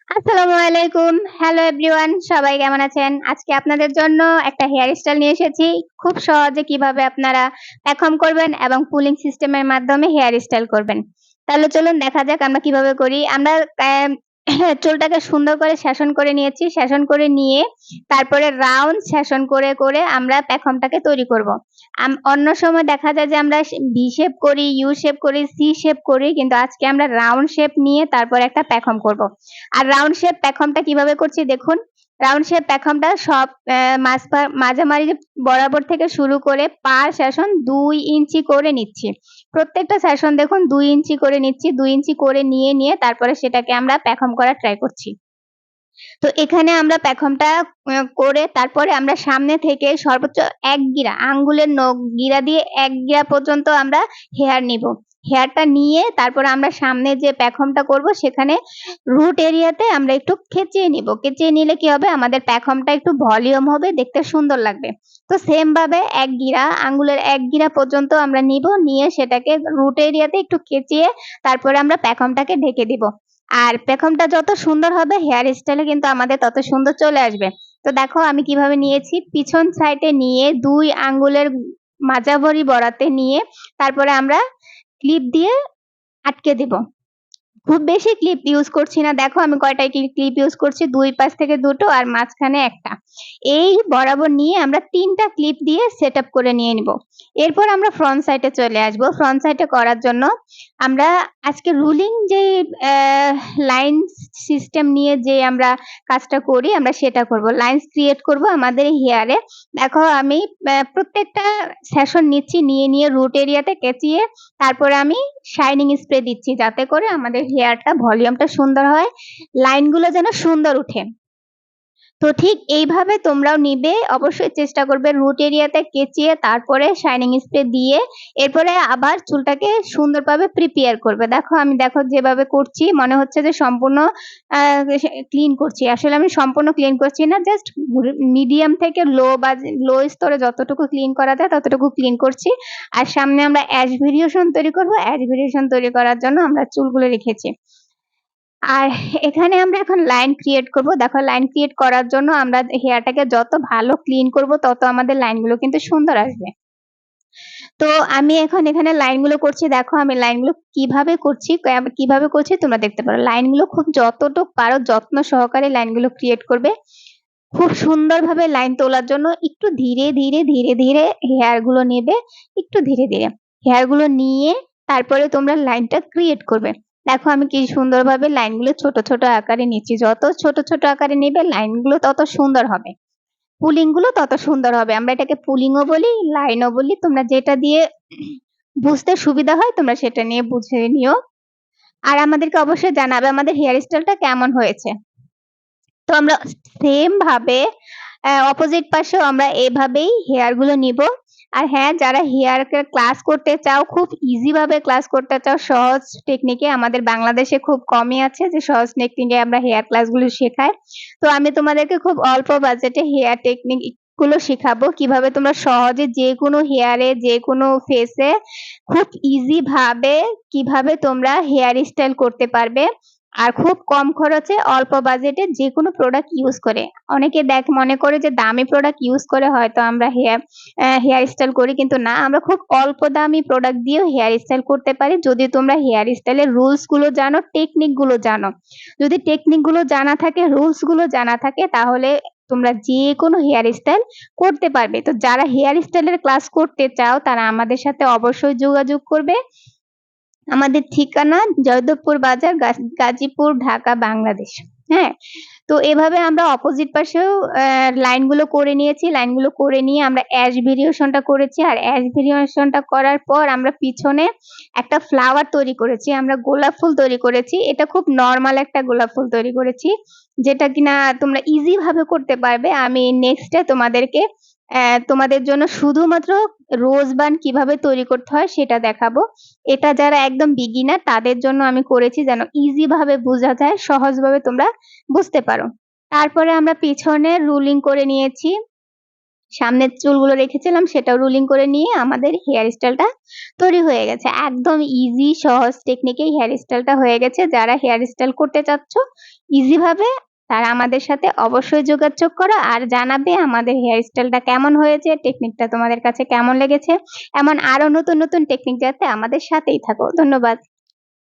আসসালামু আলাইকুম। Hello everyone, সবাই কেমন আছেন? আজকে আপনাদের জন্য একটা হেয়ার স্টাইল নিয়ে এসেছি। খুব সহজে কিভাবে আপনারা পেখম করবেন এবং পুলিং সিস্টেমের মাধ্যমে হেয়ার স্টাইল করবেন। তাহলে চলুন দেখা যাক আমরা কিভাবে করি। আমরা চুলটাকে সুন্দর করে সেশন করে নিয়েছি। সেশন করে নিয়ে তারপরে রাউন্ড সেশন করে আমরা পেখমটাকে তৈরি করব। অন্য সময় দেখা যায় যে আমরা ভি শেপ করি, ইউ শেপ করি, সি শেপ করি, কিন্তু আজকে আমরা রাউন্ড শেপ নিয়ে তারপরে একটা পেখম করব। আর রাউন্ড শেপ পেখমটা কিভাবে করছি দেখুন। রাউন্ড শেপ পেখমটা সব মাঝামাঝি বরাবর থেকে শুরু করে পার সেশন ২ ইঞ্চি করে নিচ্ছি। প্রত্যেকটা সেশন দেখুন ২ ইঞ্চি করে নিচ্ছি। ২ ইঞ্চি করে নিয়ে তারপরে সেটাকে আমরা পেখম করার ট্রাই করছি। তো এখানে আমরা পেখমটা করে তারপরে আমরা সামনে থেকে সর্বোচ্চ ১ গিরা আঙ্গুলের নখ গিরা দিয়ে ১ গিরা পর্যন্ত আমরা হেয়ার নিব। হেয়ারটা নিয়ে তারপরে আমরা সামনে যে পেখমটা করব সেখানে রুট এরিয়াতে আমরা একটু খেঁচিয়ে নিব। খেঁচিয়ে নিলে কি হবে, আমাদের পেখমটা একটু ভলিউম হবে, দেখতে সুন্দর লাগবে। তো সেম ভাবে ১ গিরা আঙ্গুলের ১ গিরা পর্যন্ত আমরা নিব, নিয়ে সেটাকে রুট এরিয়াতে একটু খেঁচিয়ে তারপরে আমরা পেখমটাকে ঢেকে দিব। আর পেখমটা যত সুন্দর হবে হেয়ার স্টাইলে কিন্তু আমাদের তত সুন্দর চলে আসবে। তো দেখো আমি কিভাবে নিয়েছি, পিছন সাইডে নিয়ে ২ আঙ্গুলের মাঝাবরি বরাতে নিয়ে তারপরে আমরা ক্লিপ দিয়ে আটকে দিব। খুব বেশি ক্লিপ ইউজ করছি না। দেখো আমি কয়টা ক্লিপ ইউজ করছি, ২ পাশ থেকে ২ টো আর মাঝখানে ১ টা। এই বরাবর নিয়ে আমরা ৩ টা ক্লিপ দিয়ে সেটআপ করে নিয়ে নিব। এরপর আমরা ফ্রন্ট সাইডে চলে আসব। ফ্রন্ট সাইডে করার জন্য আমরা আজকে রুলিং যে লাইন সিস্টেম নিয়ে যে আমরা কাজটা করি আমরা সেটা করব। লাইনস ক্রিয়েট করব আমাদের হেয়ারে। দেখো আমি প্রত্যেকটা সেশন নিচ্ছি, নিয়ে রুট এরিয়াতে কেচিয়ে তারপরে আমি শাইনিং স্প্রে দিচ্ছি, যাতে করে আমাদের হেয়ারটা ভলিউমটা সুন্দর হয়, লাইনগুলো যেন সুন্দর উঠে। তো ঠিক এইভাবে তোমরাও নিবে। অবশ্যই চেষ্টা করবে রুট এরিয়াতে কেচিয়ে তারপরে শাইনিং স্প্রে দিয়ে এরপরে আবার চুলটাকে সুন্দরভাবে প্রিপেয়ার করবে। দেখো যেভাবে করছি মনে হচ্ছে যে সম্পূর্ণ ক্লিন করছি। আসলে আমি সম্পূর্ণ ক্লিন করছি না, জাস্ট মিডিয়াম থেকে লো স্তরে যতটুকু ক্লিন করা যায় ততটুকু ক্লিন করছি। আর সামনে আমরা অ্যাশ ভেরিয়েশন তৈরি করব। অ্যাশ ভেরিয়েশন তৈরি করার জন্য আমরা চুলগুলো রেখেছি। আর এখানে আমরা এখন লাইন ক্রিয়েট করব। দেখো লাইন ক্রিয়েট করার জন্য আমরা হেয়ারটাকে যত ভালো ক্লিন করব তত আমাদের লাইনগুলো কিন্তু সুন্দর আসবে। তো আমি এখন এখানে লাইনগুলো করছি। দেখো আমি লাইনগুলো কিভাবে করছি তোমরা দেখতে পারো। লাইনগুলো খুব যতটুক পারো যত্ন সহকারে লাইনগুলো ক্রিয়েট করবে। খুব সুন্দরভাবে লাইন তোলার জন্য একটু ধীরে হেয়ার গুলো নেবে। একটু ধীরে হেয়ার গুলো নিয়ে তারপরে তোমরা লাইনটা ক্রিয়েট করবে। দেখো আমি কি সুন্দরভাবে লাইনগুলো ছোট আকারে নিচ্ছি। যত ছোট আকারে নেবে লাইনগুলো তত সুন্দর হবে। পুলিং গুলো তত সুন্দর হবে। আমরা এটাকে পুলিংও বলি, লাইনও বলি। তোমরা যেটা দিয়ে বুঝতে সুবিধা হয় তোমরা সেটা নিয়ে বুঝে নিও। আর আমাদেরকে অবশ্যই জানাবে আমাদের হেয়ার স্টাইলটা কেমন হয়েছে। তো আমরা সেম ভাবে অপোজিট পাশেও আমরা এভাবেই হেয়ার গুলো নিব। আর হ্যাঁ, যারা হেয়ার ক্লাস করতে চাও, খুব ইজি ভাবে ক্লাস করতে চাও, সহজ টেকনিকে, আমাদের বাংলাদেশে খুব কমই আছে যে সহজ টেকনিকে আমরা হেয়ার ক্লাসগুলো শেখাই। তো আমি তোমাদেরকে খুব অল্প বাজেটে হেয়ার টেকনিক গুলো শিখাবো, কিভাবে তোমরা সহজে যেকোনো হেয়ারে যেকোনো ফেসে খুব ইজি ভাবে কিভাবে তোমরা হেয়ার স্টাইল করতে পারবে। আর খুব কম খরচে অল্প বাজেটে যেকোনো প্রোডাক্ট ইউজ করে। অনেকে মনে করে যে দামি প্রোডাক্ট ইউজ করে হয়তো আমরা হেয়ার স্টাইল করি, কিন্তু না, আমরা খুব অল্প দামি প্রোডাক্ট দিয়েও হেয়ার স্টাইল করতে পারি, যদি তোমরা হেয়ার স্টাইলের রুলস গুলো জানো, টেকনিক গুলো জানো। যদি টেকনিক গুলো জানা থাকে, রুলস গুলো জানা থাকে, তাহলে তোমরা যেকোনো হেয়ার স্টাইল করতে পারবে। তো যারা হেয়ার স্টাইলের ক্লাস করতে চাও তারা আমাদের সাথে অবশ্যই যোগাযোগ করবে। আমাদের ঠিকানা জয়দেবপুর বাজার, গাজীপুর, ঢাকা, বাংলাদেশ। হ্যাঁ, তো এভাবে আমরা অপোজিট পাশেও লাইনগুলো করে নিয়েছি। লাইনগুলো করে নিয়ে আমরা অ্যাশ ভেরিয়েশনটা করেছি। আর অ্যাশ ভেরিয়েশনটা করার পর আমরা পিছনে একটা ফ্লাওয়ার তৈরি করেছি। আমরা গোলাপ ফুল তৈরি করেছি। এটা খুব নরমাল একটা গোলাপ ফুল তৈরি করেছি, যেটা কিনা তোমরা ইজি ভাবে করতে পারবে। আমি নেক্সটে তোমাদের জন্য শুধুমাত্র রোজ বান কিভাবে তৈরি করতে হয় সেটা দেখাবো। এটা যারা একদম বিগিনার তাদের জন্য আমি করেছি, যেন ইজি ভাবে বোঝা যায়, সহজভাবে তোমরা বুঝতে পারো। তারপরে আমরা পিছনে রুলিং করে নিয়েছি। সামনের চুলগুলো রেখেছিলাম সেটাও রুলিং করে নিয়ে আমাদের হেয়ার স্টাইলটা তৈরি হয়ে গেছে। একদম ইজি সহজ টেকনিকেই হেয়ার স্টাইলটা হয়ে গেছে। যারা হেয়ার স্টাইল করতে চাচ্ছ ইজি ভাবে তারা আমাদের সাথে অবশ্যই যোগাযোগ করো আর জানাবে আমাদের হেয়ার স্টাইলটা কেমন হয়েছে, টেকনিকটা তোমাদের কাছে কেমন লেগেছে। এমন আরো নতুন নতুন টেকনিক যাতে আমাদের সাথেই থাকো। ধন্যবাদ।